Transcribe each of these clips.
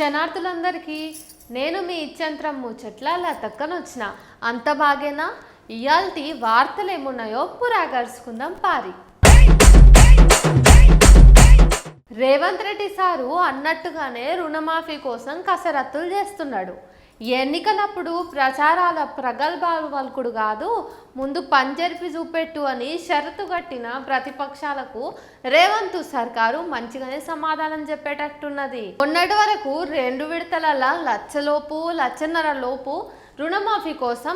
క్షణార్థులందరికీ నేను మీ ఇచ్చంత్రం ముచ్చట్ల లతక్కనొచ్చిన అంత బాగేనా ఇయాల్టి వార్తలు ఏమున్నాయో పురాగర్చుకుందాం పారి. రేవంత్ రెడ్డి సారు అన్నట్టుగానే రుణమాఫీ కోసం కసరత్తులు చేస్తున్నాడు. ఎన్నికలప్పుడు ప్రచారాల ప్రగల్భాలు పలుకుడు కాదు, ముందు పంజరిపి చూపెట్టు అని షరతు కట్టిన ప్రతిపక్షాలకు రేవంత్ సర్కారు మంచిగానే సమాధానం చెప్పేటట్టున్నది. మొన్నటి వరకు 2 విడతల లక్షన్నర లోపు రుణమాఫీ కోసం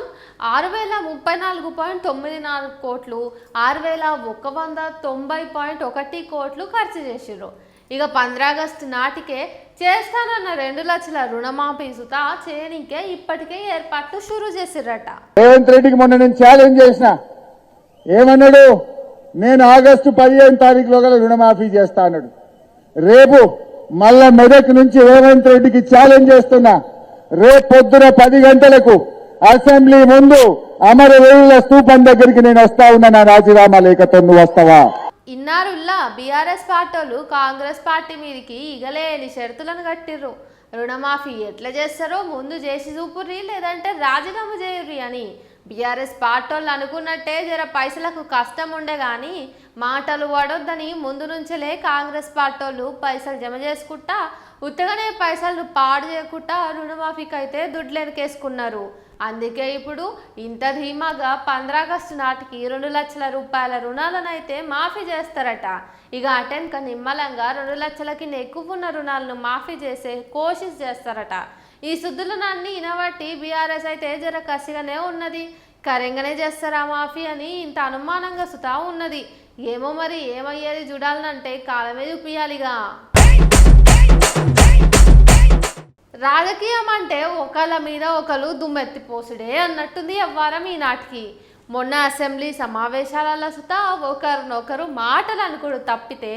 6034.94 కోట్లు 6190.1 కోట్లు ఖర్చు చేసిర్రు. ఇక 15 ఆగస్టు నాటికే చేస్తానన్న 2 లక్షల రుణమాఫీ సుతా చేయనికే ఇప్పటికే ఏర్పాట్లు షురూ చేసిర్రట. రేవంత్ రెడ్డికి మొన్న నేను ఛాలెంజ్ చేసిన, ఏమన్నాడు, నేను ఆగస్టు 15 తారీఖులో రుణమాఫీ చేస్తా అన్నాడు. రేపు మళ్ళా మెదక్ నుంచి రేవంత్ రెడ్డికి ఛాలెంజ్ చేస్తున్నా, రేపు పొద్దున 10 గంటలకు అసెంబ్లీ ముందు అమరవీరుల స్తూపం దగ్గరికి నేను వస్తా ఉన్నా, నా రాజీనామా లేఖతో నువ్వు వస్తావా? ఇన్నారుల్లా బీఆర్ఎస్ పార్టీలు కాంగ్రెస్ పార్టీ మీదకి ఇగలేని షరతులను కట్టిర్రు. రుణమాఫీ ఎట్లా చేస్తారో ముందు చేసి చూపుర్రి, లేదంటే రాజీనామా చేయుర్రి అని. బీఆర్ఎస్ పార్టీలు అనుకున్నట్టే జర పైసలకు కష్టం ఉండే కానీ మాటలు పడొద్దని ముందు నుంచలే కాంగ్రెస్ పార్టీలు పైసలు జమ చేసుకుంటా ఉత్తగానే పైసలు పాడు చేయకుండా రుణమాఫీకి అయితే దుడ్లెనకేసుకున్నారు. అందుకే ఇప్పుడు ఇంత ధీమాగా 15 ఆగస్టు నాటికి 2 లక్షల రూపాయల రుణాలను అయితే మాఫీ చేస్తారట. ఇక అటెన్క నిమ్మలంగా 2 లక్షలకి ఎక్కువ ఉన్న రుణాలను మాఫీ చేసే కోషిష్ చేస్తారట. ఈ సుద్దులనన్నీ ఇనబట్టి బీఆర్ఎస్ అయితే జర కసిగానే ఉన్నది. కరెంగానే చేస్తారా మాఫీ అని ఇంత అనుమానంగా సుతా ఉన్నది. ఏమో మరి ఏమయ్యేది చూడాలంటే కాలమే చూపియాలిగా. రాజకీయం అంటే ఒకళ్ళ మీద ఒకరు దుమ్మెత్తిపోసుడే అన్నట్టుంది వ్యవహారం ఈనాటికి. మొన్న అసెంబ్లీ సమావేశాలలో సుతా ఒకరినొకరు మాటలు అనుకుడు తప్పితే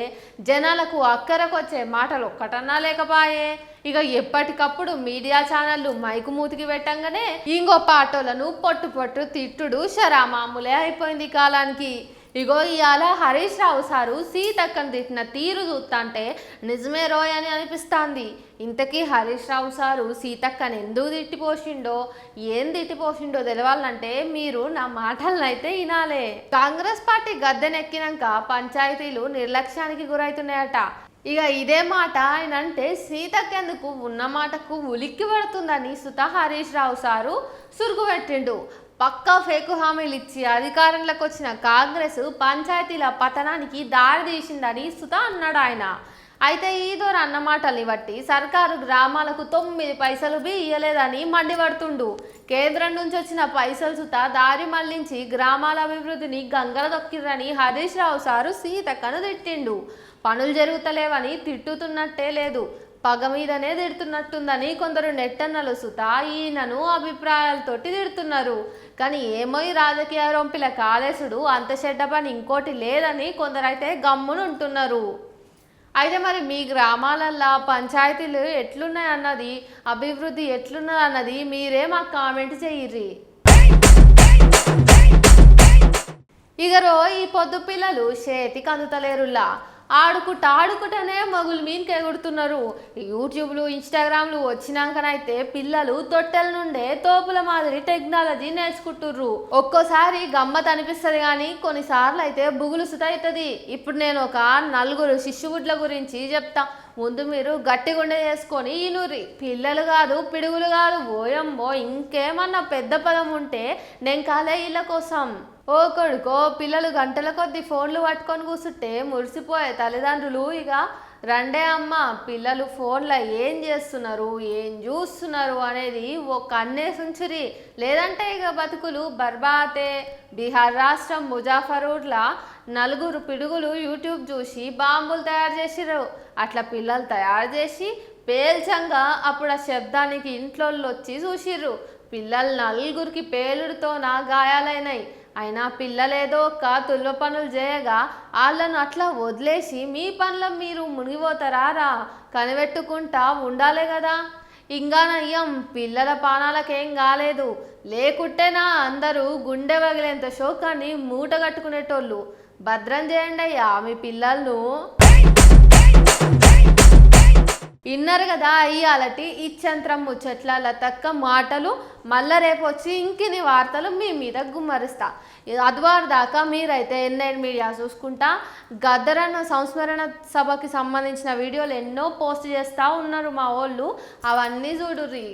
జనాలకు అక్కరకొచ్చే మాటలు ఒక్కటన్నా లేకపాయే. ఇక ఎప్పటికప్పుడు మీడియా ఛానళ్ళు మైకు మూతికి పెట్టంగానే ఇంకో పాటోలను పొట్టు తిట్టుడు షరామామూలే అయిపోయింది కాలానికి. ఇగో ఇవాళ హరీష్ రావు సారు సీతక్కను తిట్టిన తీరు చూస్తుంటే నిజమే రోయ్ అని అనిపిస్తుంది. ఇంతకీ హరీష్ రావు సారు సీతక్కను ఎందుకు తిట్టిపోసిండో ఏం తిట్టిపోసిండో తెలవాలంటే మీరు నా మాటలను అయితే వినాలే. కాంగ్రెస్ పార్టీ గద్దెనెక్కినాక పంచాయతీలు నిర్లక్ష్యానికి గురవుతున్నాయట. ఇక ఇదే మాట ఆయన అంటే సీతక్కెందుకు ఉన్న మాటకు ఉలిక్కి పడుతుందని సుత హరీష్ రావు సారు సురుగు పెట్టిండు. పక్కా ఫేకు హామీలు ఇచ్చి అధికారంలోకి వచ్చిన కాంగ్రెస్ పంచాయతీల పతనానికి దారి తీసిందని సుత అన్నాడు ఆయన. అయితే ఈదోరు అన్నమాటల్ని బట్టి సర్కారు గ్రామాలకు 9 పైసలు బి ఇయ్యలేదని మండిపడుతుండు. కేంద్రం నుంచి వచ్చిన పైసలు సుత దారి మళ్లించి గ్రామాల అభివృద్ధిని గంగల దొక్కిర్రని హరీష్ రావు సారు సీతక్కను తిట్టిండు. పనులు జరుగుతలేవని తిట్టుతున్నట్టే లేదు, పగ మీదనే తిడుతున్నట్టుందని కొందరు నెట్టన్నలు సుత ఈయనను అభిప్రాయాలతోటి తిడుతున్నారు. కానీ ఏమో ఈ రాజకీయ రొంపిల కాళేశుడు అంత చెడ్డ పని ఇంకోటి లేదని కొందరైతే గమ్మును ఉంటున్నారు. అయితే మరి మీ గ్రామాలల్లో పంచాయతీలు ఎట్లున్నాయి అన్నది, అభివృద్ధి ఎట్లున్నది అన్నది మీరే మాకు కామెంట్ చేయిర్రి. ఇగరో ఈ పొద్దు పిల్లలు చేతికి అందుతలేరులా ఆడుకుంటనే మగులు మీన్కి ఎగుడుతున్నారు. యూట్యూబ్లు ఇన్స్టాగ్రామ్లు వచ్చినాకనైతే పిల్లలు తొట్టెల నుండే తోపుల మాదిరి టెక్నాలజీ నేర్చుకుంటుర్రు. ఒక్కోసారి గమ్మత్ అనిపిస్తుంది కానీ కొన్నిసార్లు అయితే బుగులు సుత అవుతుంది. ఇప్పుడు నేను ఒక 4 శిష్యుగుడ్ల గురించి చెప్తా, ముందు మీరు గట్టిగుండె చేసుకొని ఈనూరి. పిల్లలు కాదు పిడుగులు కాదు, ఓయమ్మో ఇంకేమన్నా పెద్ద పదం ఉంటే నేను కాలే ఇళ్ళ కోసం. ఓ కొడుకో పిల్లలు గంటల కొద్దీ ఫోన్లు పట్టుకొని కూర్చుంటే మురిసిపోయే తల్లిదండ్రులు ఇక రండే అమ్మ పిల్లలు ఫోన్లో ఏం చేస్తున్నారు ఏం చూస్తున్నారు అనేది ఓ కన్నేసుంచురి, లేదంటే ఇక బతుకులు బర్బాతే. బీహార్ రాష్ట్రం ముజాఫర్పూర్లో 4 పిడుగులు యూట్యూబ్ చూసి బాంబులు తయారు చేసిర్రు. అట్లా పిల్లలు తయారు చేసి పేల్చంగా అప్పుడు ఆ శబ్దానికి ఇంట్లో వచ్చి చూసిర్రు. పిల్లలు 4 పేలుడుతో నా గాయాలైనాయి. అయినా పిల్లలేదో ఒక తుల్వ పనులు చేయగా వాళ్ళను అట్లా వదిలేసి మీ పనులు మీరు మునిగిపోతారా? కనిపెట్టుకుంటా ఉండాలే కదా. ఇంకా నయ్యం పిల్లల పానాలకేం కాలేదు, లేకుంటేనా అందరూ గుండె వగిలేంత శోకాన్ని మూట కట్టుకునేటోళ్ళు. భద్రం చేయండి అయ్యా మీ పిల్లలను. ఇన్నారు కదా ఇయ్యాలటి ఇచ్చంత్రం ముచ్చట్ల లతక్క మాటలు. మళ్ళా రేపు వచ్చి ఇంకిని వార్తలు మీ మీద గుమ్మరిస్తా. అదివారు దాకా మీరైతే ఎన్ఐన్ మీడియా చూసుకుంటా గద్దరన్న సంస్మరణ సభకి సంబంధించిన వీడియోలు ఎన్నో పోస్ట్ చేస్తూ ఉన్నారు మా వాళ్ళు, అవన్నీ చూడుర్రి.